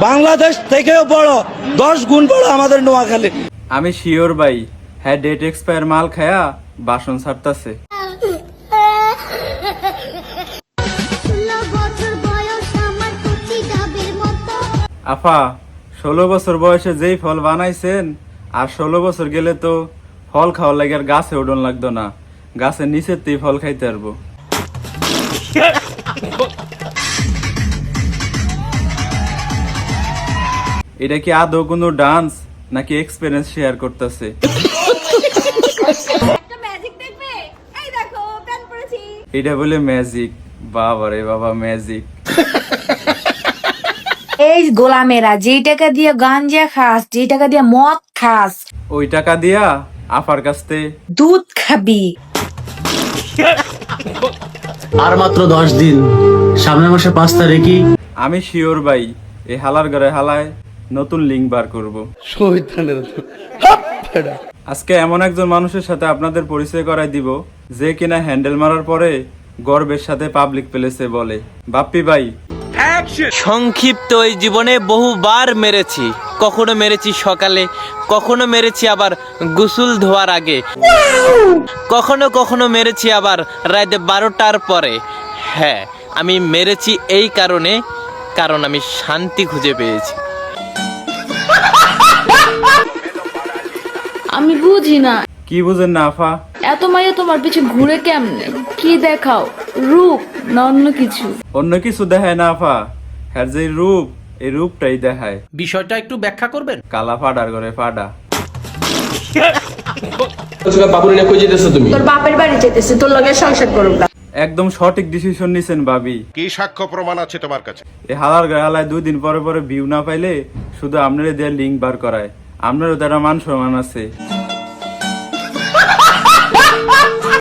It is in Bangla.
বাংলাদেশ থেকেও বড় 10 গুণ বড় আমাদের নোয়াখালী। আমি শিওর ভাই, হ্যাঁ ডেট এক্সপায়ার মাল খায়া বাসন ছাড়তাছে। আফা 16 বছর বয়সে যেই ফল বানাইছেন, আর 16 বছর গেলে তো ফল খাওয়ার লাগে আর গাছে উঠন লাগতো না, গাছের নিচেতেই ফল খাইতে পারবো। এটা কি আদৌ কোনো ডান্স নাকি এক্সপেরিয়েন্স শেয়ার করতেছে? এটা বলে ম্যাজিক? বাবা রে বাবা, ম্যাজিক! এই গোলামেরা যেই টাকা দিয়ে গাঞ্জা খাস, যেই টাকা দিয়ে মদ খাস, ওই টাকা দিয়া আফার কাছতে দুধ খাবি। আর মাত্র 10 দিন, সামনের মাসে 5 তারিখে আমি শিওর ভাই, এই হালার ঘরে হালায় নতুন লিঙ্ক বার করব। আজকে এমন একজন মানুষের সাথে আপনাদের পরিচয় করাই দিব, যে কিনা হ্যান্ডেল মারার পরে গর্বের সাথে পাবলিক প্লেসে বলে, বাপ্পি ভাই। সংক্ষিপ্ত এই জীবনে বহুবার মেরেছি, কখনো মেরেছি সকালে, কখনো মেরেছি আবার গোসল ধোয়ার আগে, কখনো কখনো মেরেছি আবার রাত 12টার পরে। হ্যাঁ, আমি মেরেছি এই কারণে, কারণ আমি শান্তি খুঁজে পেয়েছি। আমি বুঝি না, কি বুঝেন না আফা? এত মাইয়া তোমার পিছে ঘুরে কেমনে? কি দেখাও, রূপ না অন্য কিছু? অন্য কিছু দেখায় না আফা, হ্যাঁ যে রূপ, এই রূপটাই দেখায়। বিষয়টা একটু ব্যাখ্যা করবেন? কালা ফাডার ঘরে ফাডা। তোর বাপের বাড়ি যেতেছে, তোর লগে সংসার করুক না। একদম সঠিক ডিসিশন নিছেন ভাবি। কি সাক্ষ্য প্রমাণ আছে তোমার কাছে? এই হালার ঘরে হালায় 2 দিন পরে পরে ভিউ না পাইলে শুধু আপনারা দিয়ে লিঙ্ক বার করায়। আপনারও তারা মান সম্মান আছে।